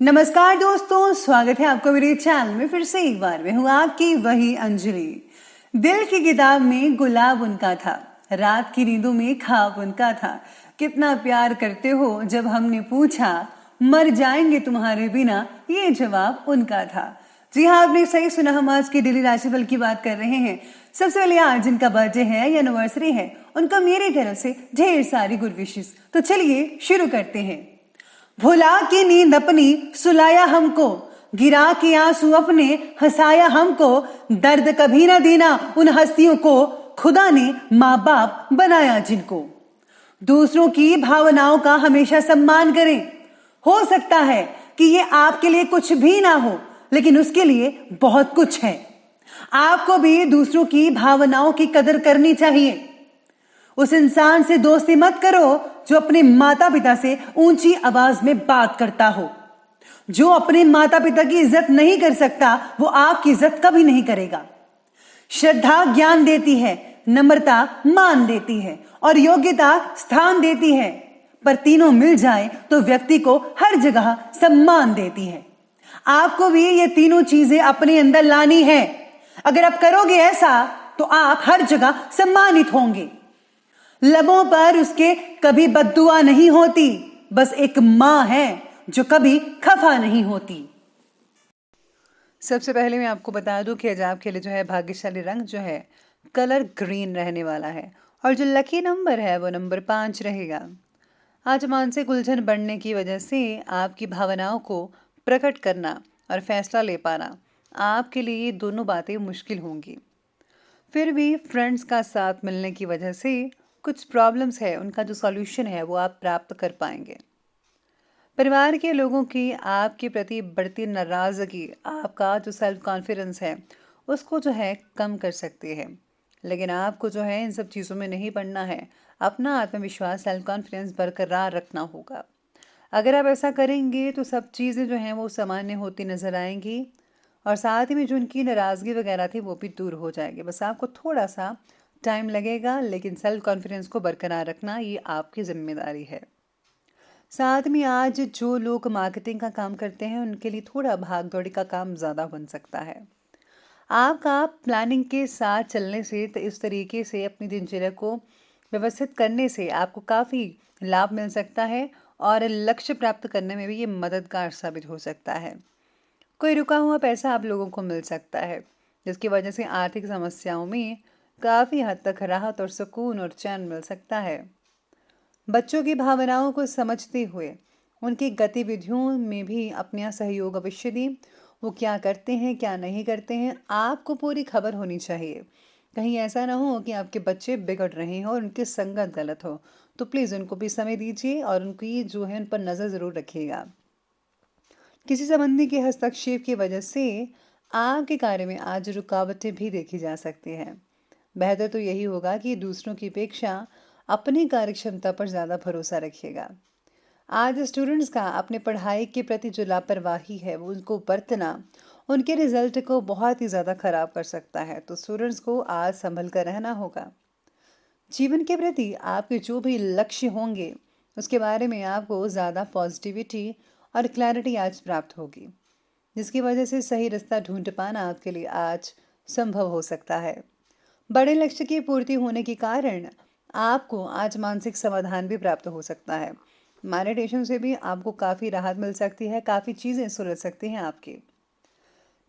नमस्कार दोस्तों, स्वागत है आपको मेरे चैनल में फिर से एक बार। मैं हूँ आपकी वही अंजलि। दिल की किताब में गुलाब उनका था, रात की नींदों में ख्वाब उनका था। कितना प्यार करते हो जब हमने पूछा, मर जाएंगे तुम्हारे बिना, ये जवाब उनका था। जी हाँ, आपने सही सुना। हम आज की डेली राशिफल की बात कर रहे हैं। सबसे पहले आज जिनका बर्थडे है या एनिवर्सरी है, उनका मेरी तरफ से ढेर सारी गुड विशेस। तो चलिए शुरू करते हैं। भुला की नींद अपनी सुलाया हमको, गिरा के आंसू अपने हंसाया हमको, दर्द कभी ना देना उन हस्तियों को, खुदा ने माँ बाप बनाया जिनको। दूसरों की भावनाओं का हमेशा सम्मान करें। हो सकता है कि ये आपके लिए कुछ भी ना हो, लेकिन उसके लिए बहुत कुछ है। आपको भी दूसरों की भावनाओं की कदर करनी चाहिए। उस इंसान से दोस्ती मत करो जो अपने माता पिता से ऊंची आवाज में बात करता हो। जो अपने माता पिता की इज्जत नहीं कर सकता, वो आपकी इज्जत कभी नहीं करेगा। श्रद्धा ज्ञान देती है, नम्रता मान देती है और योग्यता स्थान देती है। पर तीनों मिल जाए तो व्यक्ति को हर जगह सम्मान देती है। आपको भी ये तीनों चीजें अपने अंदर लानी है। अगर आप करोगे ऐसा तो आप हर जगह सम्मानित होंगे। लबों पर उसके कभी बद्दुआ नहीं होती, बस एक माँ है जो कभी खफा नहीं होती। सबसे पहले मैं आपको बता दूं कि आज आपके लिए जो है भाग्यशाली रंग जो है कलर ग्रीन रहने वाला है और जो लकी नंबर है वो नंबर 5 रहेगा। आज मानसिक उलझन बढ़ने की वजह से आपकी भावनाओं को प्रकट करना और फैसला ले पाना आपके लिए ये दोनों बातें मुश्किल होंगी। फिर भी फ्रेंड्स का साथ मिलने की वजह से कुछ प्रॉब्लम्स है, उनका जो सॉल्यूशन है वो आप प्राप्त कर पाएंगे। परिवार के लोगों की आपके प्रति बढ़ती नाराज़गी आपका जो सेल्फ कॉन्फिडेंस है उसको जो है कम कर सकती है। लेकिन आपको जो है इन सब चीज़ों में नहीं पड़ना है। अपना आत्मविश्वास, सेल्फ कॉन्फिडेंस बरकरार रखना होगा। अगर आप ऐसा करेंगे तो सब चीज़ें जो हैं वो सामान्य होती नज़र आएंगी और साथ ही में जो उनकी नाराज़गी वगैरह थी वो भी दूर हो जाएगी। बस आपको थोड़ा सा टाइम लगेगा, लेकिन सेल्फ कॉन्फिडेंस को बरकरार रखना ये आपकी जिम्मेदारी है। साथ में आज जो लोग मार्केटिंग का काम करते हैं उनके लिए थोड़ा भाग दौड़ी का काम ज़्यादा बन सकता है। आपका प्लानिंग के साथ चलने से इस तरीके से अपनी दिनचर्या को व्यवस्थित करने से आपको काफ़ी लाभ मिल सकता है और लक्ष्य प्राप्त करने में भी ये मददगार साबित हो सकता है। कोई रुका हुआ पैसा आप लोगों को मिल सकता है, जिसकी वजह से आर्थिक समस्याओं में काफ़ी हद तक राहत और सुकून और चैन मिल सकता है। बच्चों की भावनाओं को समझते हुए उनकी गतिविधियों में भी अपना सहयोग अवश्य दें। वो क्या करते हैं क्या नहीं करते हैं आपको पूरी खबर होनी चाहिए। कहीं ऐसा ना हो कि आपके बच्चे बिगड़ रहे हों और उनकी संगत गलत हो, तो प्लीज़ उनको भी समय दीजिए और उनकी जो है उन पर नज़र ज़रूर रखिएगा। किसी संबंधी के हस्तक्षेप की वजह से आपके कार्य में आज रुकावटें भी देखी जा सकती हैं। बेहतर तो यही होगा कि दूसरों की अपेक्षा अपनी कार्यक्षमता पर ज़्यादा भरोसा रखिएगा। आज स्टूडेंट्स का अपने पढ़ाई के प्रति जो लापरवाही है वो उनको बरतना उनके रिजल्ट को बहुत ही ज़्यादा ख़राब कर सकता है, तो स्टूडेंट्स को आज संभल कर रहना होगा। जीवन के प्रति आपके जो भी लक्ष्य होंगे उसके बारे में आपको ज़्यादा पॉजिटिविटी और क्लैरिटी आज प्राप्त होगी, जिसकी वजह से सही रास्ता ढूंढ पाना आपके लिए आज संभव हो सकता है। बड़े लक्ष्य की पूर्ति होने के कारण आपको आज मानसिक समाधान भी प्राप्त हो सकता है। मेडिटेशन से भी आपको काफ़ी राहत मिल सकती है, काफ़ी चीज़ें सुलझ सकती हैं आपकी।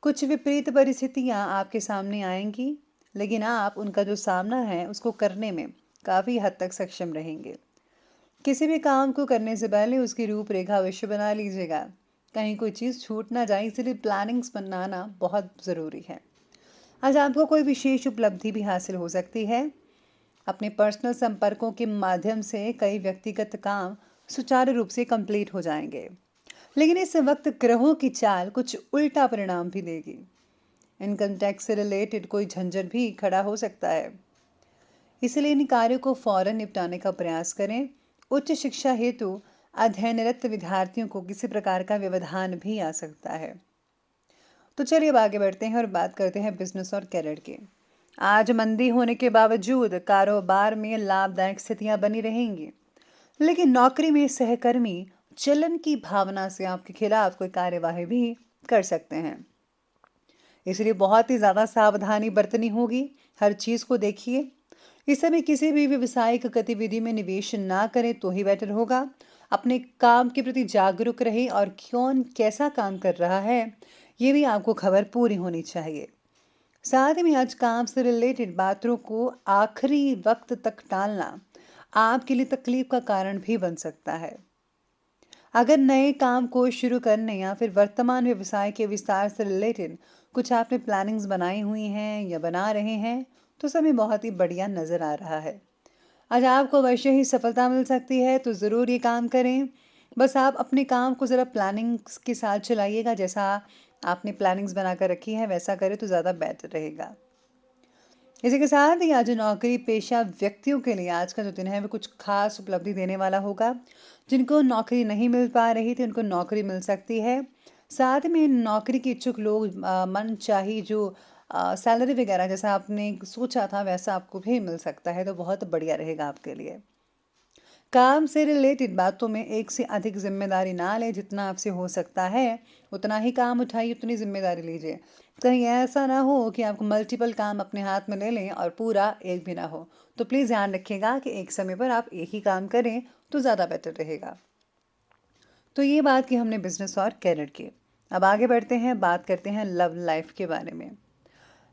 कुछ विपरीत परिस्थितियां आपके सामने आएंगी, लेकिन आप उनका जो सामना है उसको करने में काफ़ी हद तक सक्षम रहेंगे। किसी भी काम को करने से पहले उसकी रूपरेखा अवश्य बना लीजिएगा। कहीं कोई चीज़ छूट ना जाए, इसलिए प्लानिंग्स बनाना बहुत ज़रूरी है। आज आपको कोई विशेष उपलब्धि भी हासिल हो सकती है। अपने पर्सनल संपर्कों के माध्यम से कई व्यक्तिगत काम सुचारू रूप से कंप्लीट हो जाएंगे, लेकिन इस वक्त ग्रहों की चाल कुछ उल्टा परिणाम भी देगी। इनकम टैक्स से रिलेटेड कोई झंझट भी खड़ा हो सकता है, इसलिए इन कार्यों को फौरन निपटाने का प्रयास करें। उच्च शिक्षा हेतु अध्ययनरत विद्यार्थियों को किसी प्रकार का व्यवधान भी आ सकता है। तो चलिए अब आगे बढ़ते हैं और बात करते हैं बिजनेस और करियर की। आज मंदी होने के बावजूद कारोबार में लाभदायक स्थितियां बनी रहेंगी, लेकिन नौकरी में सहकर्मी जलन की भावना से आपके खिलाफ कोई कार्यवाही भी कर सकते हैं। इसलिए बहुत ही ज़्यादा सावधानी बरतनी होगी। हर चीज़ को देखिए। इस समय किसी भी व्यावसायिक गतिविधि में निवेश ना करें तो ही बेटर होगा। अपने काम के प्रति जागरूक रहें और कौन कैसा काम कर रहा है ये भी आपको खबर पूरी होनी चाहिए। साथ ही में आज काम से रिलेटेड बातों को आखिरी वक्त तक टालना आपके लिए तकलीफ का कारण भी बन सकता है। अगर नए काम को शुरू करने या फिर वर्तमान व्यवसाय के विस्तार से रिलेटेड कुछ आपने प्लानिंग्स बनाई हुई हैं या बना रहे हैं तो समय बहुत ही बढ़िया नज़र आ रहा है। आज आपको अवश्य ही सफलता मिल सकती है, तो ज़रूर ये काम करें। बस आप अपने काम को ज़रा प्लानिंग्स के साथ चलाइएगा। जैसा आपने प्लानिंग्स बना कर रखी है वैसा करें तो ज़्यादा बेटर रहेगा। इसी के साथ ही आज नौकरी पेशा व्यक्तियों के लिए आज का जो दिन है वो कुछ खास उपलब्धि देने वाला होगा। जिनको नौकरी नहीं मिल पा रही थी उनको नौकरी मिल सकती है। साथ में नौकरी के इच्छुक लोग मन चाही जो सैलरी वगैरह जैसा आपने सोचा था वैसा आपको भी मिल सकता है, तो बहुत बढ़िया रहेगा आपके लिए। काम से रिलेटेड बातों में एक से अधिक जिम्मेदारी ना लें। जितना आपसे हो सकता है उतना ही काम उठाइए, उतनी जिम्मेदारी लीजिए। कहीं ऐसा ना हो कि आपको मल्टीपल काम अपने हाथ में ले लें और पूरा एक भी ना हो। तो प्लीज़ ध्यान रखिएगा कि एक समय पर आप एक ही काम करें तो ज़्यादा बेटर रहेगा। तो ये बात की हमने बिजनेस और कैरियर की। अब आगे बढ़ते हैं, बात करते हैं लव लाइफ के बारे में।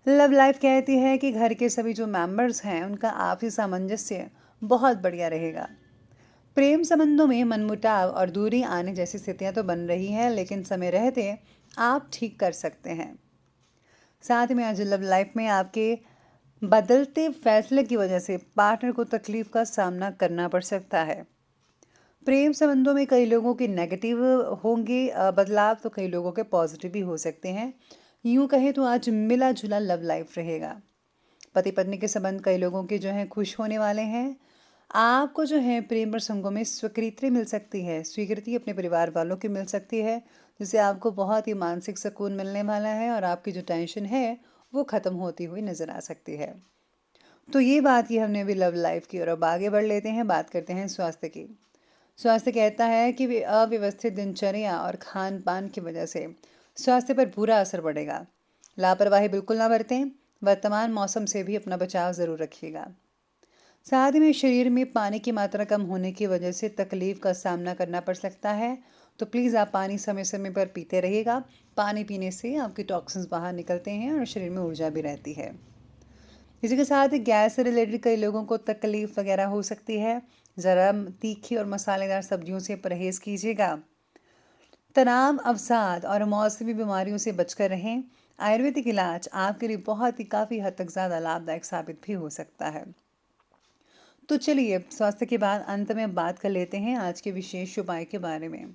लव लाइफ कहती है कि घर के सभी जो मेंबर्स हैं उनका आपसी सामंजस्य बहुत बढ़िया रहेगा। प्रेम संबंधों में मनमुटाव और दूरी आने जैसी स्थितियां तो बन रही हैं, लेकिन समय रहते आप ठीक कर सकते हैं। साथ में आज लव लाइफ में आपके बदलते फैसले की वजह से पार्टनर को तकलीफ का सामना करना पड़ सकता है। प्रेम संबंधों में कई लोगों के नेगेटिव होंगे बदलाव, तो कई लोगों के पॉजिटिव भी हो सकते हैं। यूं कहें तो आज मिला जुला लव लाइफ रहेगा। पति पत्नी के संबंध कई लोगों के जो हैं खुश होने वाले हैं। आपको जो है प्रेम प्रसंगों में स्वीकृति मिल सकती है, स्वीकृति अपने परिवार वालों की मिल सकती है, जिससे आपको बहुत ही मानसिक सुकून मिलने वाला है और आपकी जो टेंशन है वो ख़त्म होती हुई नज़र आ सकती है। तो ये बात की हमने अभी लव लाइफ की, और अब आगे बढ़ लेते हैं, बात करते हैं स्वास्थ्य की। स्वास्थ्य कहता है कि अव्यवस्थित दिनचर्या और खान पान की वजह से स्वास्थ्य पर बुरा असर पड़ेगा। लापरवाही बिल्कुल ना बरतें। वर्तमान मौसम से भी अपना बचाव ज़रूर रखिएगा। साथ में शरीर में पानी की मात्रा कम होने की वजह से तकलीफ का सामना करना पड़ सकता है, तो प्लीज़ आप पानी समय समय पर पीते रहिएगा। पानी पीने से आपके टॉक्सिन्स बाहर निकलते हैं और शरीर में ऊर्जा भी रहती है। इसी के साथ गैस से रिलेटेड कई लोगों को तकलीफ वगैरह हो सकती है। ज़रा तीखी और मसालेदार सब्जियों से परहेज़ कीजिएगा। तनाव, अवसाद और मौसमी बीमारियों से बचकर रहें। आयुर्वेदिक इलाज आपके लिए बहुत ही काफ़ी हद तक ज़्यादा लाभदायक साबित भी हो सकता है। तो चलिए स्वास्थ्य के बाद अंत में बात कर लेते हैं आज के विशेष उपाय के बारे में।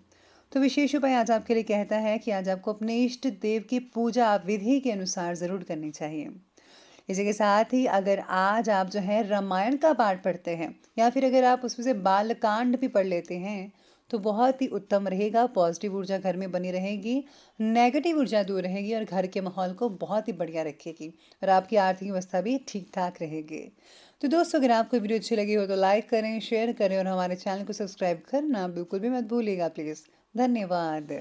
तो विशेष उपाय आज आपके लिए कहता है कि आज आपको अपने इष्ट देव की पूजा विधि के अनुसार ज़रूर करनी चाहिए। इसी के साथ ही अगर आज आप जो है रामायण का पाठ पढ़ते हैं या फिर अगर आप उसमें से बालकांड भी पढ़ लेते हैं तो बहुत ही उत्तम रहेगा। पॉजिटिव ऊर्जा घर में बनी रहेगी, नेगेटिव ऊर्जा दूर रहेगी और घर के माहौल को बहुत ही बढ़िया रखेगी और आपकी आर्थिक अवस्था भी ठीक ठाक रहेगी। तो दोस्तों, अगर आपको वीडियो अच्छी लगी हो तो लाइक करें, शेयर करें और हमारे चैनल को सब्सक्राइब करना बिल्कुल भी मत भूलिएगा प्लीज़। धन्यवाद।